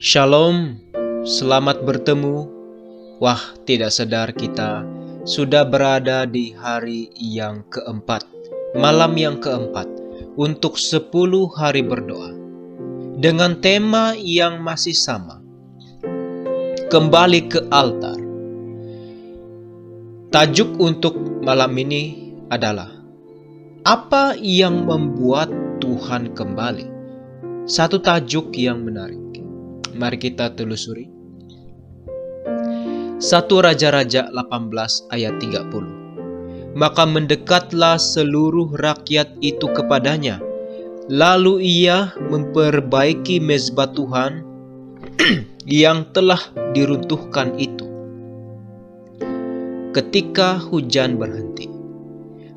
Shalom, selamat bertemu. Wah, tidak sadar kita sudah berada di hari yang keempat, malam yang keempat, untuk 10 hari berdoa. Dengan tema yang masih sama, kembali ke altar. Tajuk untuk malam ini adalah, apa yang membuat Tuhan kembali? Satu tajuk yang menarik. Mari kita telusuri. 1 Raja-Raja 18 ayat 30. Maka mendekatlah seluruh rakyat itu kepadanya. Lalu ia memperbaiki mezbah Tuhan yang telah diruntuhkan itu. Ketika hujan berhenti,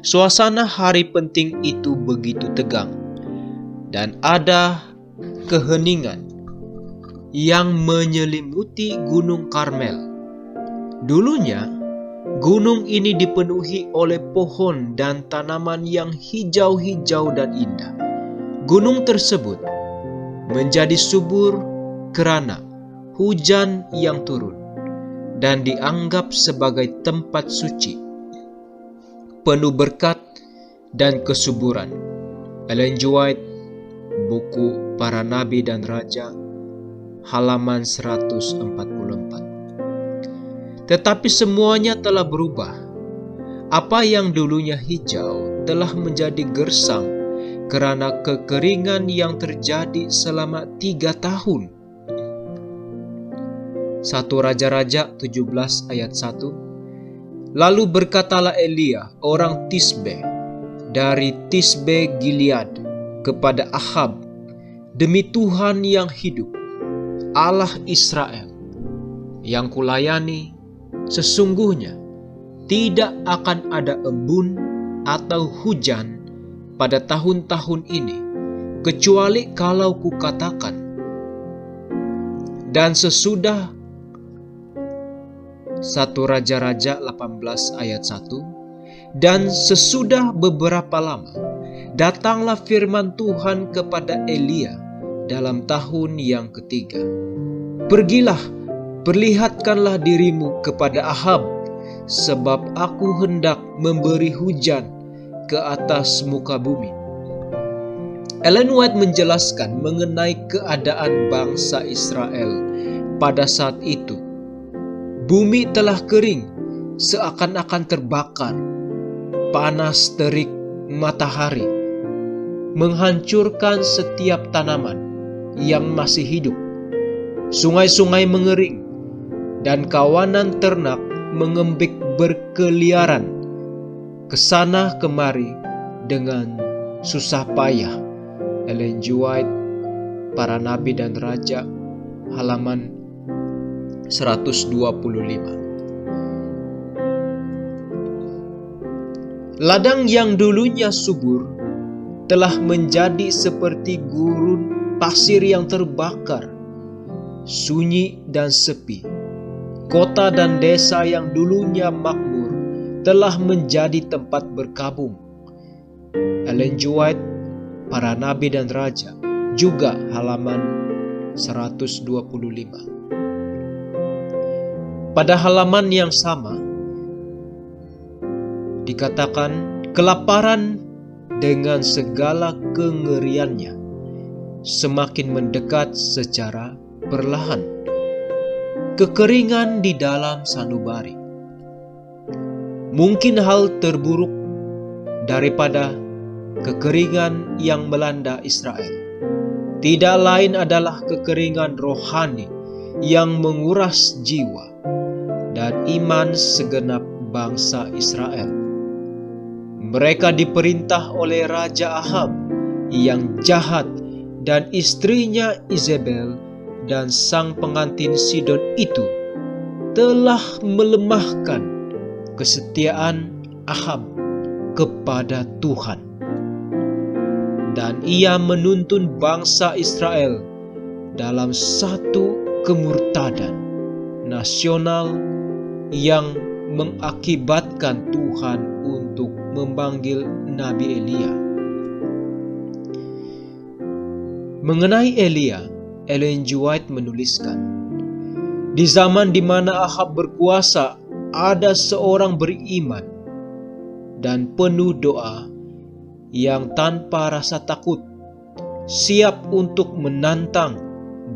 suasana hari penting itu begitu tegang, dan ada keheningan yang menyelimuti Gunung Karmel. Dulunya, gunung ini dipenuhi oleh pohon dan tanaman yang hijau-hijau dan indah. Gunung tersebut menjadi subur karena hujan yang turun dan dianggap sebagai tempat suci, penuh berkat dan kesuburan. Ellen G. White, buku Para Nabi dan Raja, halaman 144. Tetapi semuanya telah berubah. Apa yang dulunya hijau telah menjadi gersang karena kekeringan yang terjadi selama 3 tahun. 1 Raja-Raja 17 ayat 1. Lalu berkatalah Elia, orang Tisbe, dari Tisbe Gilead, kepada Ahab, demi Tuhan yang hidup, Allah Israel, yang kulayani, sesungguhnya tidak akan ada embun atau hujan pada tahun-tahun ini, kecuali kalau kukatakan. Dan sesudah 1 Raja-Raja 18 ayat 1, dan sesudah beberapa lama, datanglah firman Tuhan kepada Elia dalam tahun yang ketiga. Pergilah, perlihatkanlah dirimu kepada Ahab, sebab aku hendak memberi hujan ke atas muka bumi. Ellen White menjelaskan mengenai keadaan bangsa Israel pada saat itu. Bumi telah kering, seakan-akan terbakar. Panas terik matahari menghancurkan setiap tanaman yang masih hidup. Sungai-sungai mengering, dan kawanan ternak mengembik berkeliaran kesana kemari dengan susah payah. Ellen G. White, Para Nabi dan Raja, halaman 125. Ladang yang dulunya subur telah menjadi seperti gurun pasir yang terbakar, sunyi dan sepi. Kota dan desa yang dulunya makmur telah menjadi tempat berkabung. Ellen G. White, Para Nabi dan Raja, juga halaman 125. Pada halaman yang sama, dikatakan kelaparan dengan segala kengeriannya semakin mendekat secara perlahan. Kekeringan di dalam sanubari. Mungkin hal terburuk daripada kekeringan yang melanda Israel tidak lain adalah kekeringan rohani yang menguras jiwa dan iman segenap bangsa Israel. Mereka diperintah oleh Raja Ahab yang jahat dan istrinya Izebel dan sang pengantin Sidon itu telah melemahkan kesetiaan Ahab kepada Tuhan. Dan ia menuntun bangsa Israel dalam satu kemurtadan nasional yang mengakibatkan Tuhan untuk memanggil Nabi Elia. Mengenai Elia, Ellen G. White menuliskan, di zaman di mana Ahab berkuasa, ada seorang beriman dan penuh doa yang tanpa rasa takut siap untuk menantang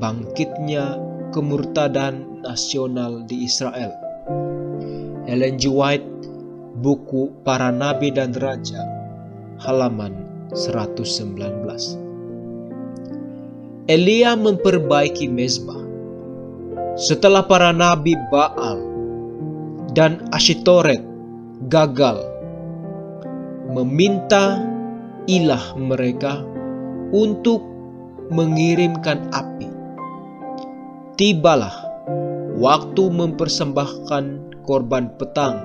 bangkitnya kemurtadan nasional di Israel. Ellen G. White, buku Para Nabi dan Raja, halaman 119. Elia memperbaiki mezbah. Setelah para nabi Baal dan Asyitoret gagal meminta ilah mereka untuk mengirimkan api, tibalah waktu mempersembahkan korban petang.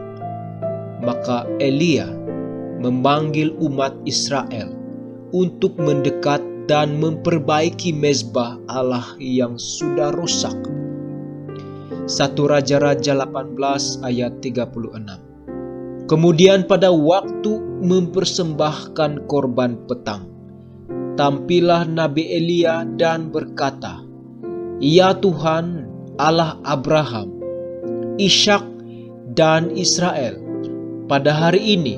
Maka Elia memanggil umat Israel untuk mendekat dan memperbaiki mezbah Allah yang sudah rusak. 1 Raja-Raja 18 ayat 36. Kemudian pada waktu mempersembahkan korban petang, tampillah Nabi Elia dan berkata, "Ya Tuhan, Allah Abraham, Ishak dan Israel, pada hari ini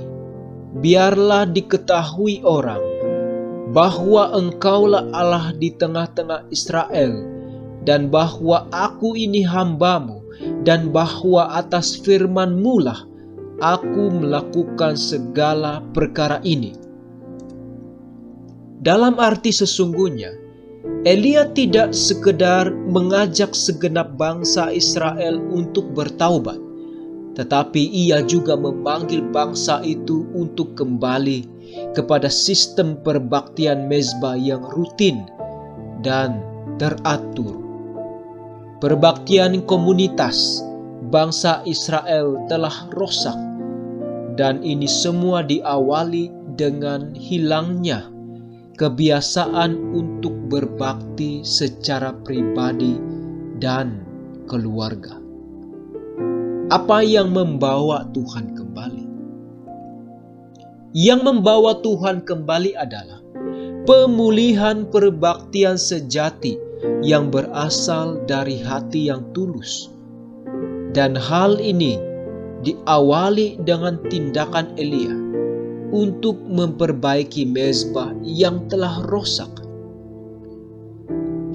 biarlah diketahui orang bahwa Engkaulah Allah di tengah-tengah Israel, dan bahwa aku ini hamba-Mu, dan bahwa atas firman-Mu lah aku melakukan segala perkara ini." Dalam arti sesungguhnya, Elia tidak sekedar mengajak segenap bangsa Israel untuk bertaubat, tetapi ia juga memanggil bangsa itu untuk kembali kepada sistem perbaktian mezbah yang rutin dan teratur. Perbaktian komunitas bangsa Israel telah rusak, dan ini semua diawali dengan hilangnya kebiasaan untuk berbakti secara pribadi dan keluarga. Apa yang membawa Tuhan kembali? Yang membawa Tuhan kembali adalah pemulihan perbaktian sejati yang berasal dari hati yang tulus. Dan hal ini diawali dengan tindakan Elia untuk memperbaiki mezbah yang telah rusak.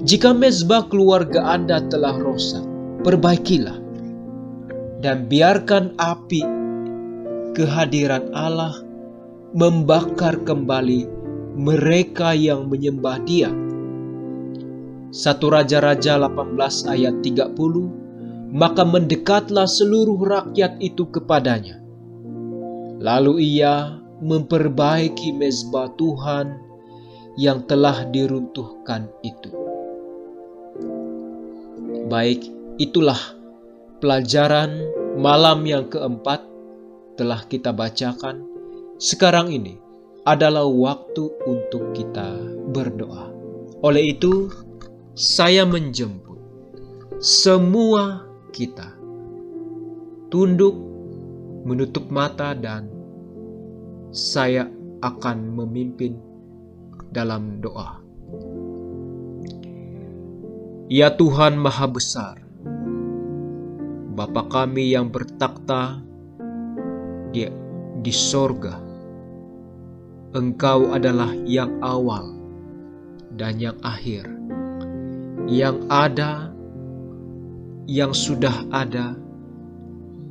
Jika mezbah keluarga Anda telah rusak, perbaikilah dan biarkan api kehadiran Allah membakar kembali mereka yang menyembah Dia. 1 Raja-Raja 18 ayat 30, maka mendekatlah seluruh rakyat itu kepadanya. Lalu ia memperbaiki mezbah Tuhan yang telah diruntuhkan itu. Baik, itulah pelajaran malam yang keempat telah kita bacakan. Sekarang ini adalah waktu untuk kita berdoa. Oleh itu, saya menjemput semua kita tunduk, menutup mata, dan saya akan memimpin dalam doa. Ya Tuhan Maha Besar, Bapa kami yang bertakhta di sorga, Engkau adalah yang awal dan yang akhir, yang ada, yang sudah ada,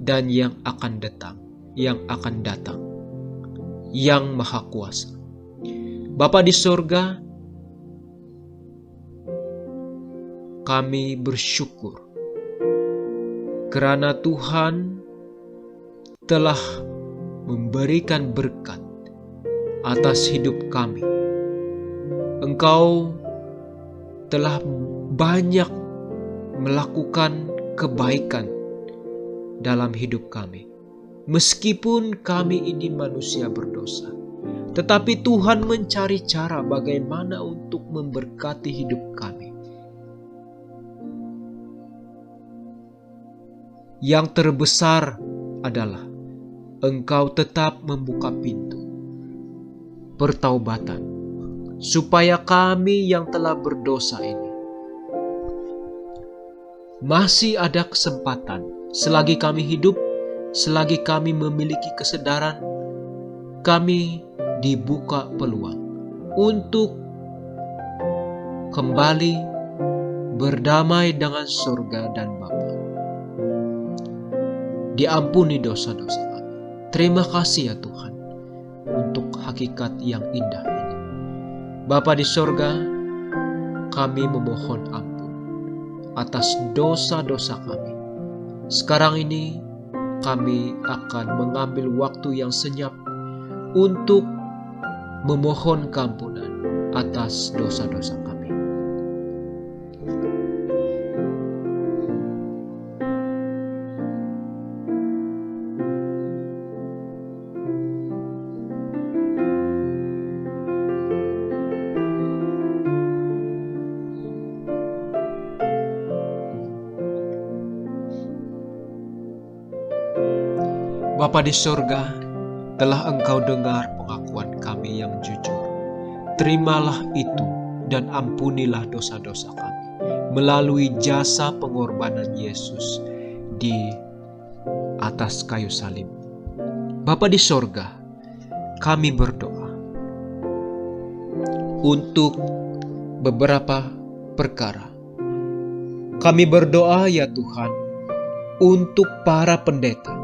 dan yang akan datang, yang Maha Kuasa. Bapa di sorga, kami bersyukur karena Tuhan telah memberikan berkat atas hidup kami. Engkau telah banyak melakukan kebaikan dalam hidup kami. Meskipun kami ini manusia berdosa, tetapi Tuhan mencari cara bagaimana untuk memberkati hidup kami. Yang terbesar adalah Engkau tetap membuka pintu pertaubatan, supaya kami yang telah berdosa ini masih ada kesempatan. Selagi kami hidup, selagi kami memiliki kesadaran, kami dibuka peluang untuk kembali berdamai dengan surga dan Bapa. Diampuni dosa-dosa kami. Terima kasih ya Tuhan untuk hakikat yang indah ini. Bapa di surga, kami memohon ampun atas dosa-dosa kami. Sekarang ini kami akan mengambil waktu yang senyap untuk memohon keampunan atas dosa-dosa kami. Bapa di surga, telah Engkau dengar pengakuan kami yang jujur. Terimalah itu dan ampunilah dosa-dosa kami melalui jasa pengorbanan Yesus di atas kayu salib. Bapa di surga, kami berdoa untuk beberapa perkara. Kami berdoa ya Tuhan untuk para pendeta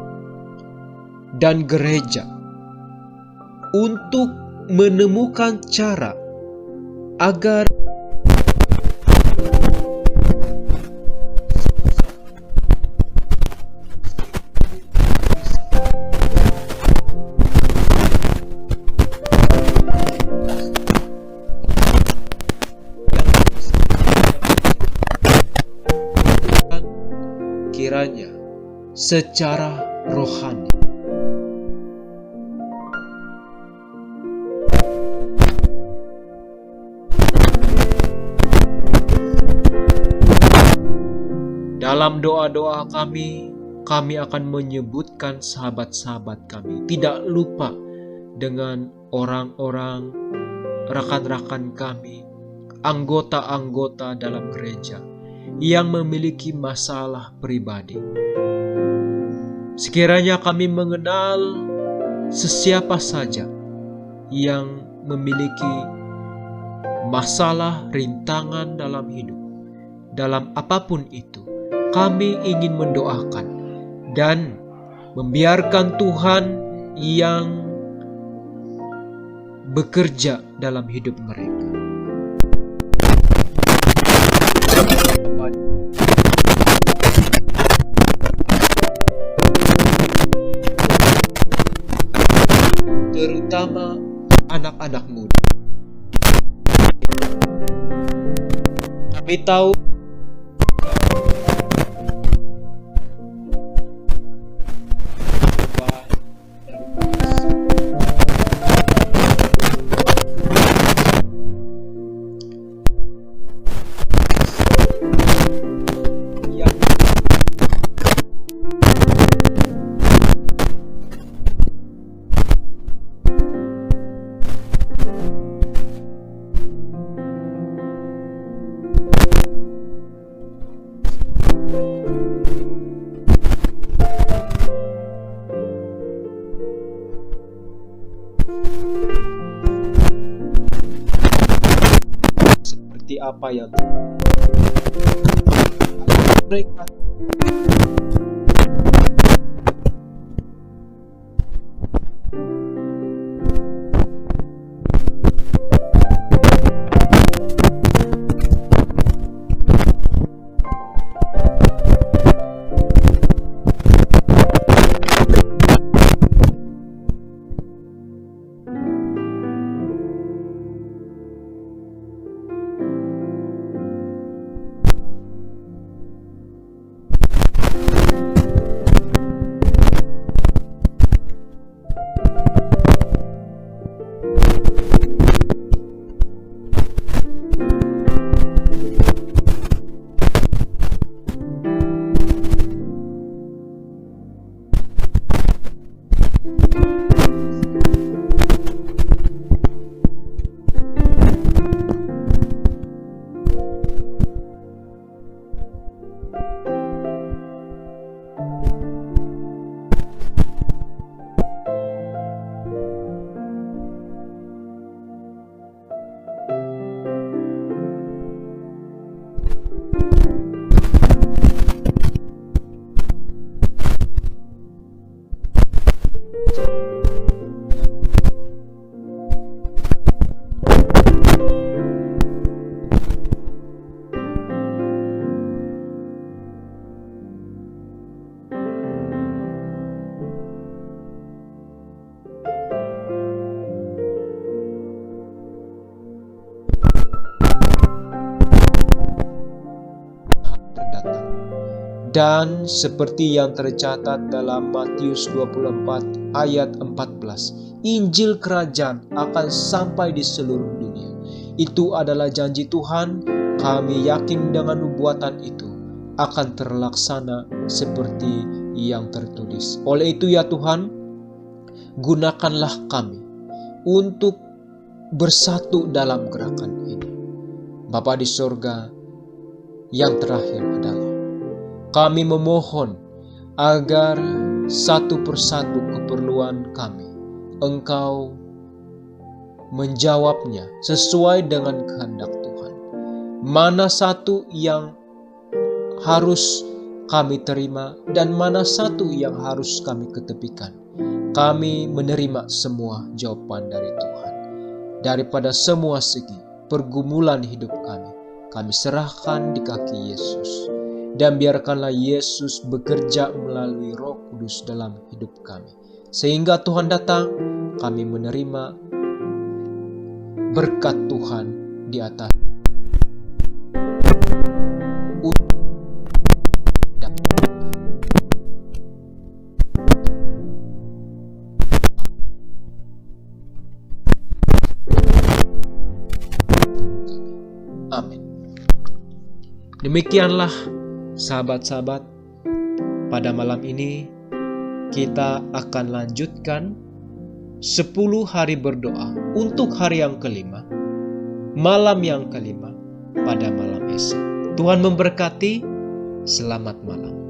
dan gereja untuk menemukan cara agar kiranya secara rohani. Dalam doa-doa kami akan menyebutkan sahabat-sahabat kami. Tidak lupa dengan orang-orang, rekan-rekan kami, anggota-anggota dalam gereja yang memiliki masalah pribadi. Sekiranya kami mengenal sesiapa saja yang memiliki masalah, rintangan dalam hidup, dalam apapun itu, kami ingin mendoakan dan membiarkan Tuhan yang bekerja dalam hidup mereka. Terutama anak-anak muda. Kami tahu seperti apa yang mereka Dan seperti yang tercatat dalam Matius 24 ayat 14, Injil kerajaan akan sampai di seluruh dunia. Itu adalah janji Tuhan. Kami yakin dengan nubuatan itu akan terlaksana seperti yang tertulis. Oleh itu ya Tuhan, gunakanlah kami untuk bersatu dalam gerakan ini. Bapa di sorga, yang terakhir adalah kami memohon agar satu persatu keperluan kami Engkau menjawabnya sesuai dengan kehendak Tuhan. Mana satu yang harus kami terima dan mana satu yang harus kami ketepikan. Kami menerima semua jawaban dari Tuhan. Daripada semua segi pergumulan hidup kami serahkan di kaki Yesus. Dan biarkanlah Yesus bekerja melalui Roh Kudus dalam hidup kami. Sehingga Tuhan datang, kami menerima berkat Tuhan di atas. Amin. Demikianlah sahabat-sahabat, pada malam ini kita akan lanjutkan 10 hari berdoa untuk hari yang kelima, malam yang kelima pada malam esok. Tuhan memberkati, selamat malam.